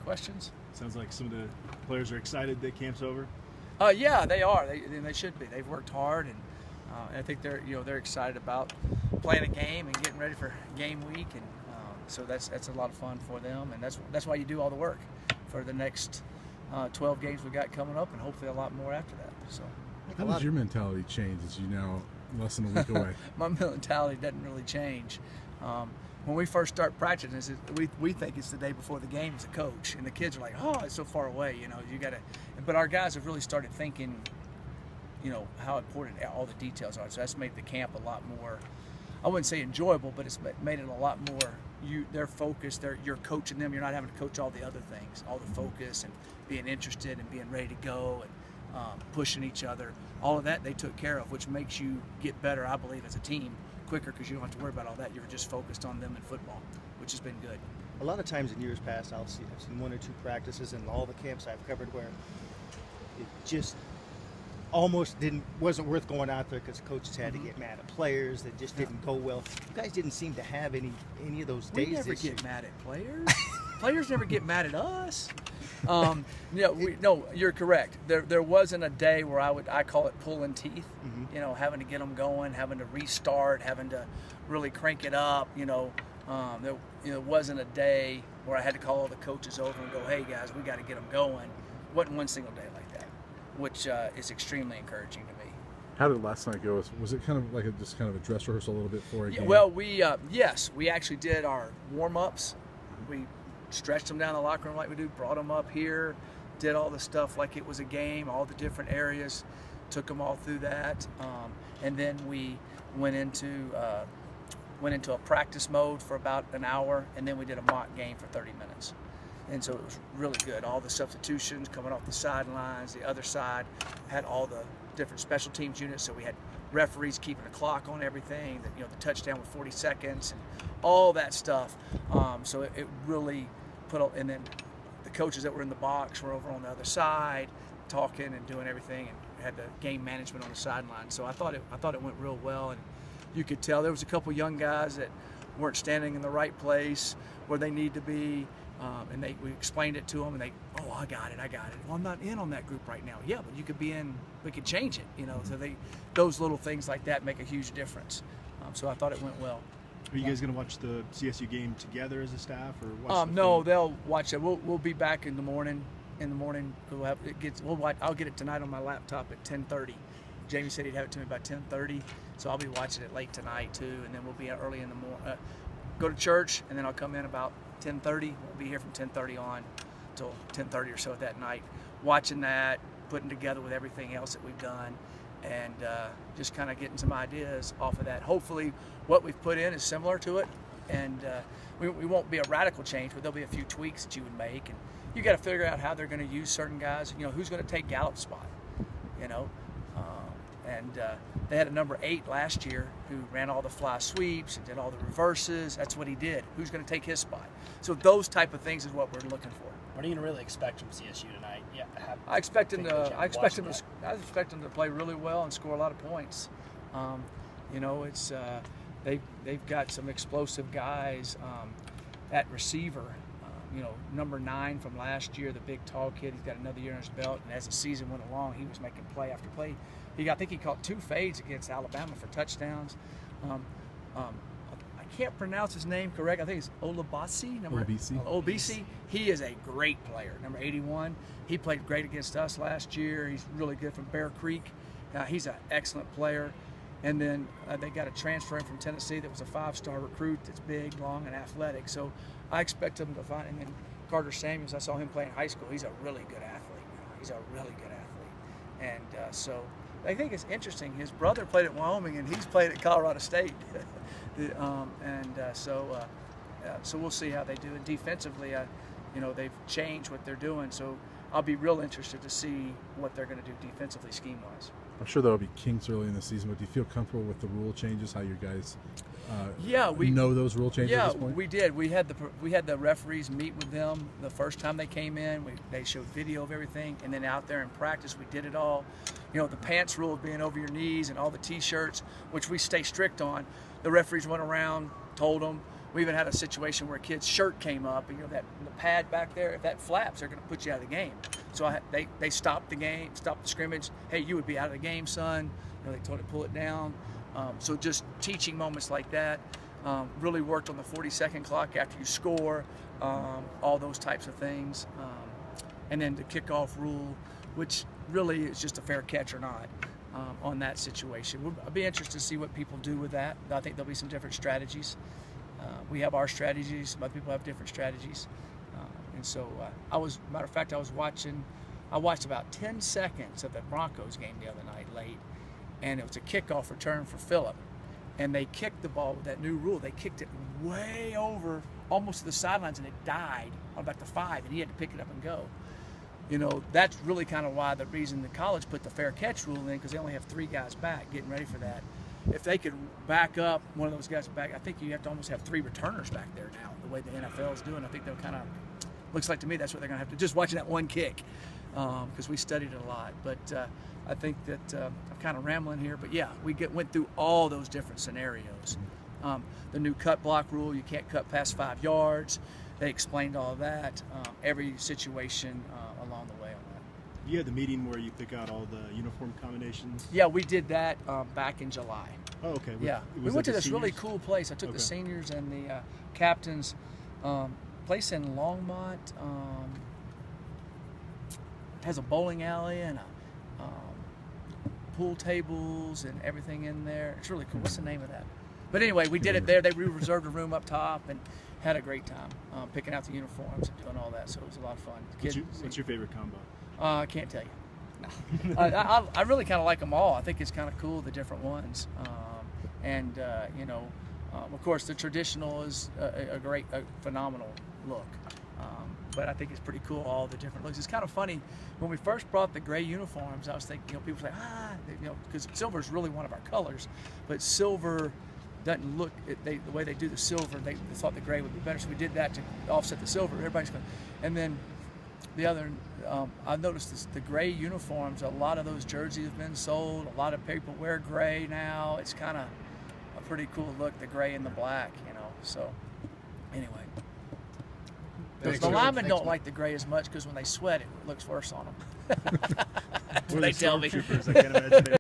questions? Sounds like some of the players are excited that camp's over. Yeah, they are. They should be. They've worked hard, and I think they're excited about playing a game and getting ready for game week, and so that's a lot of fun for them, and that's why you do all the work for the next 12 games we got coming up, and hopefully a lot more after that. So. How does your mentality change as you now less than a week away? My mentality doesn't really change. When we first start practicing, we think it's the day before the game as a coach, and the kids are like, "Oh, it's so far away, you got to." But our guys have really started thinking, how important all the details are. So that's made the camp a lot more. I wouldn't say enjoyable, but it's made it a lot more. They're focused. You're coaching them. You're not having to coach all the other things, all the focus and being interested and being ready to go and pushing each other. All of that they took care of, which makes you get better, I believe, as a team quicker because you don't have to worry about all that. You're just focused on them in football, which has been good. A lot of times in years past, I've seen 1 or 2 practices in all the camps I've covered where it just almost wasn't worth going out there because coaches had to get mad at players that just didn't go well. You guys didn't seem to have any of those days. We never this year. get mad at players. Players never get mad at us. No, you're correct. There wasn't a day where I call it pulling teeth. Having to get them going, having to restart, having to really crank it up. There wasn't a day where I had to call all the coaches over and go, "Hey guys, we got to get them going." Wasn't one single day like that, which is extremely encouraging to me. How did last night go? Was it kind of like just kind of a dress rehearsal a little bit for a game? Well, we actually did our warm-ups. We stretched them down the locker room like we do, brought them up here, did all the stuff like it was a game, all the different areas, took them all through that, and then we went into a practice mode for about an hour, and then we did a mock game for 30 minutes. And so it was really good. All the substitutions coming off the sidelines, the other side had all the different special teams units, so we had referees keeping a clock on everything, the touchdown with 40 seconds, and all that stuff. So it really and then the coaches that were in the box were over on the other side talking and doing everything, and had the game management on the sideline. So I thought it went real well, and you could tell there was a couple young guys that weren't standing in the right place where they need to be, and we explained it to them, and I got it. Well, I'm not in on that group right now. Yeah, but you could be in. We could change it, So those little things like that make a huge difference. So I thought it went well. Are you guys going to watch the CSU game together as a staff, or watch no, they'll watch it. We'll be back in the morning. I'll get it tonight on my laptop at 10:30. Jamie said he'd have it to me by 10:30, so I'll be watching it late tonight too, and then we'll be early in the morning. Go to church, and then I'll come in about 10:30. We'll be here from 10:30 on till 10:30 or so that night, watching that, putting together with everything else that we've done, and just kind of getting some ideas off of that. Hopefully what we've put in is similar to it, and we won't be a radical change, but there'll be a few tweaks that you would make, and you got to figure out how they're going to use certain guys. Who's going to take Gallup's spot, and they had a number 8 last year who ran all the fly sweeps and did all the reverses. That's what he did. Who's going to take his spot? So those type of things is what we're looking for. What are you going to really expect from CSU tonight? Yeah, I expect them to play really well and score a lot of points. They've got some explosive guys at receiver. Number 9 from last year, the big tall kid. He's got another year on his belt, and as the season went along, he was making play after play. I think he caught 2 fades against Alabama for touchdowns. I can't pronounce his name correct. I think it's Olabisi. Olabisi. He is a great player. Number 81. He played great against us last year. He's really good from Bear Creek. He's an excellent player. And then they got a transfer in from Tennessee that was a 5-star recruit that's big, long, and athletic. So I expect them to find. And then Carter Samuels, I saw him play in high school. He's a really good athlete. And so I think it's interesting. His brother played at Wyoming, and he's played at Colorado State. So we'll see how they do. And defensively, they've changed what they're doing. So I'll be real interested to see what they're going to do defensively, scheme-wise. I'm sure there'll be kinks early in the season, but do you feel comfortable with the rule changes? How you guys we know those rule changes at this point? Yeah, we did. We had the referees meet with them the first time they came in. They showed video of everything, and then out there in practice, we did it all. The pants rule being over your knees and all the T-shirts, which we stay strict on. The referees went around, told them, we even had a situation where a kid's shirt came up, and that the pad back there, if that flaps, they're going to put you out of the game. So they stopped the game, stopped the scrimmage. Hey, you would be out of the game, son. They told him to pull it down. So just teaching moments like that. Really worked on the 40-second clock after you score, all those types of things. And then the kickoff rule, which really is just a fair catch or not on that situation. I'll be interested to see what people do with that. I think there'll be some different strategies. We have our strategies. Some other people have different strategies. And so matter of fact, I watched about 10 seconds of the Broncos game the other night late, and it was a kickoff return for Phillip. And they kicked the ball with that new rule. They kicked it way over, almost to the sidelines, and it died on about the 5, and he had to pick it up and go. That's really kind of why the reason the college put the fair catch rule in, because they only have 3 guys back getting ready for that. If they could back up one of those guys back, I think you have to almost have 3 returners back there now, the way the NFL is doing. I think they'll kind of, looks like to me that's what they're going to have to, just watching that one kick, because we studied it a lot. But I think that I'm kind of rambling here, but yeah, we went through all those different scenarios. The new cut block rule, you can't cut past 5 yards. They explained all of that, every situation along the way on that. You had the meeting where you pick out all the uniform combinations? Yeah, we did that back in July. Oh, okay. Yeah, we went to this really cool place. I took the seniors and the captains, place in Longmont. Has a bowling alley and pool tables and everything in there. It's really cool. What's the name of that? But anyway, we did it there. We reserved a room up top and had a great time picking out the uniforms and doing all that. So it was a lot of fun. What's your favorite combo? I can't tell you. No. I really kind of like them all. I think it's kind of cool, the different ones. Of course, the traditional is a phenomenal look. But I think it's pretty cool, all the different looks. It's kind of funny, when we first brought the gray uniforms, I was thinking, people say, because silver is really one of our colors, but silver doesn't look, the way they do the silver, they thought the gray would be better, so we did that to offset the silver. Everybody's going, and then the other, I've noticed the gray uniforms, a lot of those jerseys have been sold, a lot of people wear gray now. It's kind of a pretty cool look, the gray and the black, so anyway. The linemen don't like the gray as much because when they sweat, it looks worse on them. That's what they tell me. I can't imagine